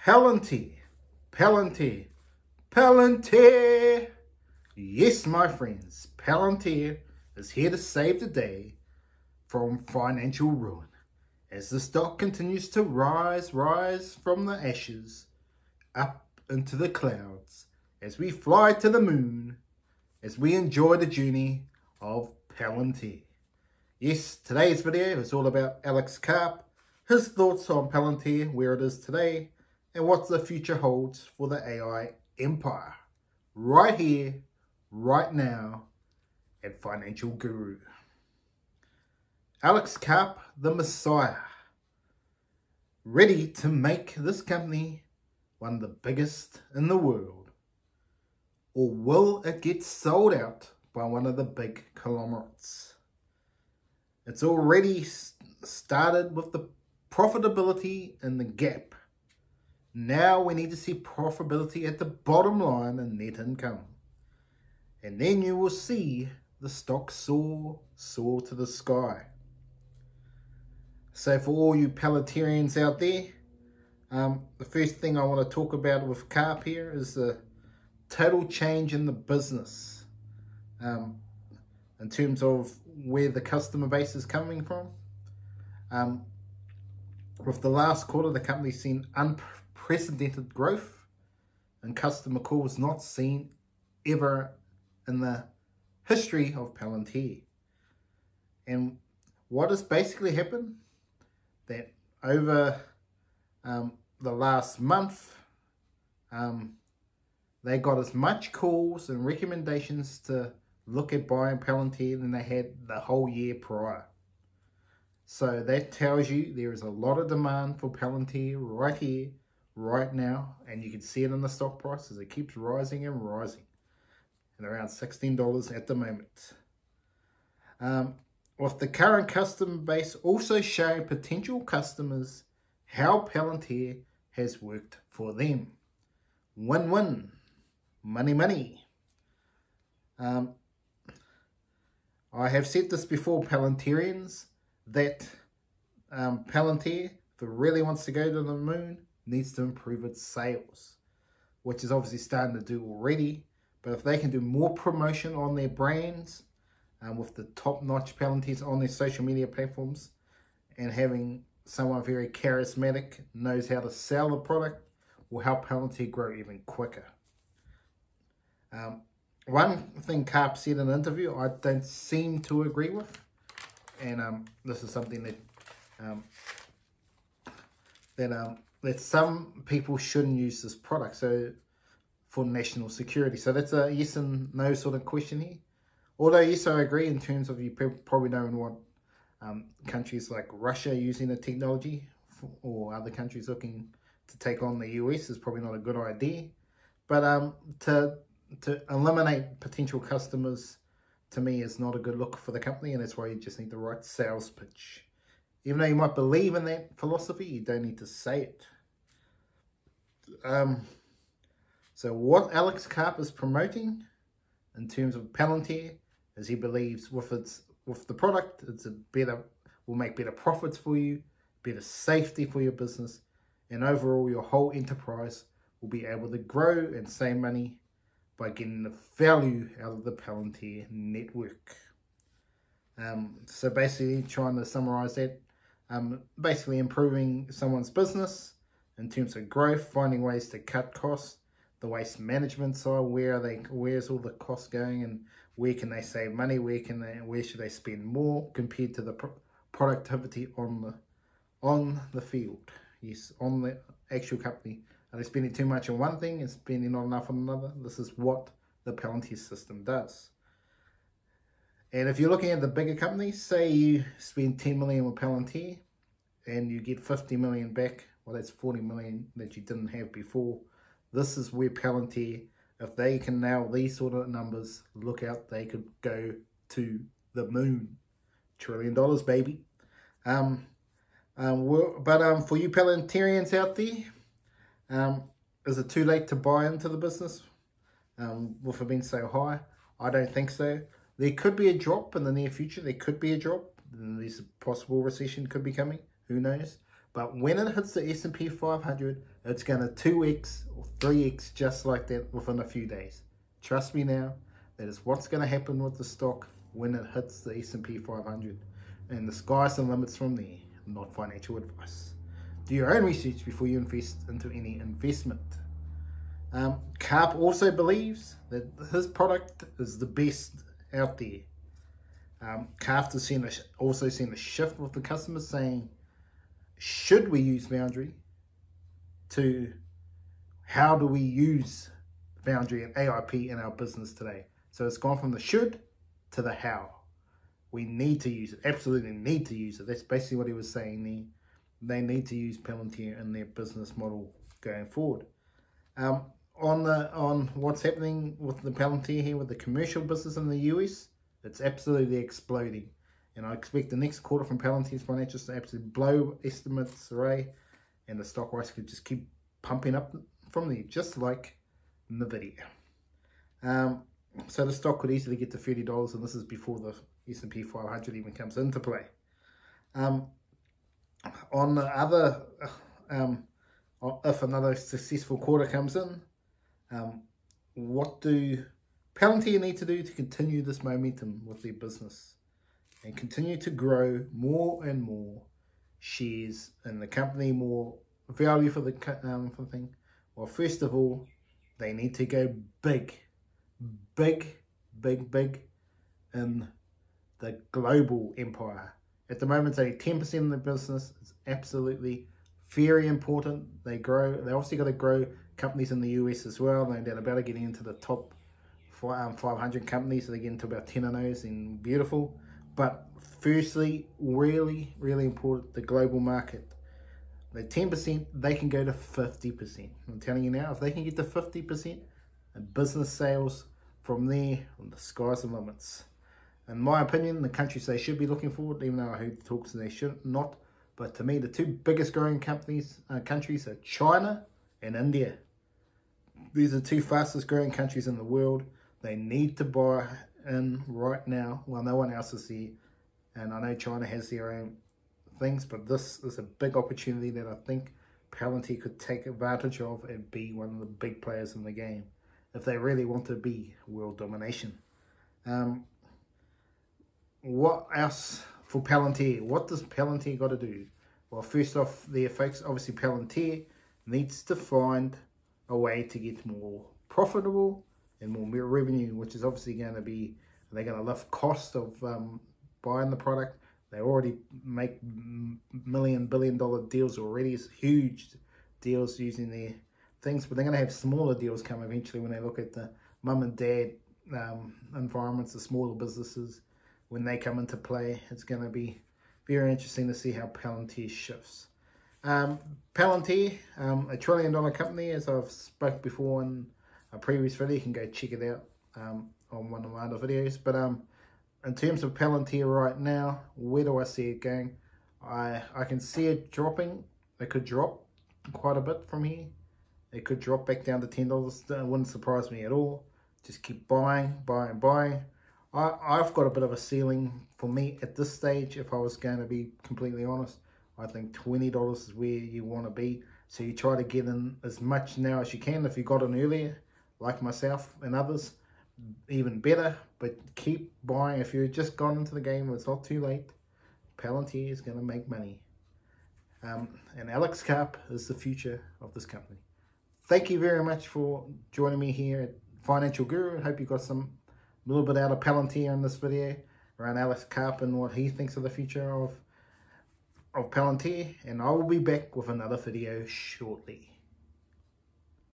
Palantir, Palantir, Palantir. Yes, my friends, Palantir is here to save the day from financial ruin as the stock continues to rise from the ashes up into the clouds as we fly to the moon, as we enjoy the journey of Palantir. Yes, today's video is all about Alex Karp, his thoughts on Palantir, where it is today, and what the future holds for the AI empire. Right here, right now, at Financial Guru. Alex Karp, the Messiah, ready to make this company one of the biggest in the world. Or will it get sold out by one of the big conglomerates? It's already started with the profitability in the gap. Now we need to see profitability at the bottom line and net income. And then you will see the stock soar to the sky. So for all you Palantirians out there, the first thing I want to talk about with Karp here is the total change in the business. In terms of where the customer base is coming from. With the last quarter, the company's seen unprecedented growth and customer calls not seen ever in the history of Palantir. And what has basically happened, that over the last month, they got as much calls and recommendations to look at buying Palantir than they had the whole year prior. So that tells you there is a lot of demand for Palantir right here, right now, and you can see it in the stock price as it keeps rising and rising, and around $16 at the moment. With the current customer base also showing potential customers how Palantir has worked for them. Win-win, money. I have said this before, Palantirians, that Palantir, if it really wants to go to the moon, needs to improve its sales, which is obviously starting to do already. But if they can do more promotion on their brands, with the top-notch Palantirs on their social media platforms, and having someone very charismatic, knows how to sell the product, will help Palantir grow even quicker. One thing Karp said in an interview I don't seem to agree with, and this is something that some people shouldn't use this product for national security. So that's a yes and no sort of question here. Although yes, I agree in terms of you probably know in what countries like Russia using the technology, or other countries looking to take on the US is probably not a good idea. But to eliminate potential customers, to me, is not a good look for the company, and that's why you just need the right sales pitch. Even though you might believe in that philosophy, you don't need to say it. So what Alex Karp is promoting in terms of Palantir is he believes with the product, will make better profits for you, better safety for your business, and overall your whole enterprise will be able to grow and save money by getting the value out of the Palantir network. So basically, trying to summarize that, basically improving someone's business in terms of growth, finding ways to cut costs, the waste management side, where's all the costs going, and where can they save money, where should they spend more compared to the productivity on the field. Yes, on the actual company. Are they spending too much on one thing and spending not enough on another? This is what the Palantir system does. And if you're looking at the bigger companies, say you spend 10 million with Palantir and you get 50 million back, well, that's 40 million that you didn't have before. This is where Palantir, if they can nail these sort of numbers, look out, they could go to the moon. $1 trillion, baby. For you Palantirians out there, is it too late to buy into the business with it being so high? I don't think so. There could be a drop in the near future. There could be a drop. There's a possible recession could be coming. Who knows? But when it hits the S&P 500, it's going to 2x or 3x just like that within a few days. Trust me now, that is what's going to happen with the stock when it hits the S&P 500. And the sky's the limits from there, not financial advice. Do your own research before you invest into any investment. Karp also believes that his product is the best out there. Karp has also seen a shift with the customers saying, should we use Foundry, to how do we use Foundry and AIP in our business today. So it's gone from the should to the how. We need to use it, absolutely need to use it. That's basically what he was saying there. They need to use Palantir in their business model going forward. On what's happening with the Palantir here with the commercial business in the US, it's absolutely exploding. And I expect the next quarter from Palantir's financials to absolutely blow estimates away, and the stock price could just keep pumping up from there, just like NVIDIA. So the stock could easily get to $30, and this is before the S&P 500 even comes into play. On the other, if another successful quarter comes in, what do Palantir need to do to continue this momentum with their business and continue to grow more and more shares in the company, more value for the thing? Well, first of all, they need to go big in the global empire. At the moment, it's only 10% of the business. It's absolutely very important. They grow. They obviously got to grow companies in the US as well. They're about getting into the top 500 companies, so they get into about 10 of those, and beautiful. But firstly, really important, the global market. The 10%, they can go to 50%. I'm telling you now, if they can get to 50% in business sales, from there, the sky's the limits. In my opinion, the countries they should be looking forward, even though I heard talks they should not, but to me, the two biggest growing countries are China and India. These are two fastest growing countries in the world. They need to buy in right now. Well, no one else is there. And I know China has their own things, but this is a big opportunity that I think Palantir could take advantage of and be one of the big players in the game if they really want to be world domination. What else for Palantir? What does Palantir got to do? Well, first off, there, folks, obviously Palantir needs to find a way to get more profitable and more revenue, which is obviously going to be, they're going to lift cost of buying the product. They already make billion-dollar deals already. It's huge deals using their things, but they're going to have smaller deals come eventually when they look at the mum and dad environments, the smaller businesses. When they come into play, it's going to be very interesting to see how Palantir shifts. Palantir, a $1 trillion company, as I've spoke before in a previous video. You can go check it out on one of my other videos. But in terms of Palantir right now, where do I see it going? I can see it dropping. It could drop quite a bit from here. It could drop back down to $10. It wouldn't surprise me at all. Just keep buying. I've got a bit of a ceiling for me at this stage. If I was going to be completely honest, I think $20 is where you want to be. So you try to get in as much now as you can. If you got in earlier, like myself and others, even better. But keep buying. If you've just gone into the game, it's not too late. Palantir is going to make money. And Alex Karp is the future of this company. Thank you very much for joining me here at Financial Guru. I hope you got a little bit out of Palantir in this video around Alex Karp and what he thinks of the future of Palantir. And I will be back with another video shortly.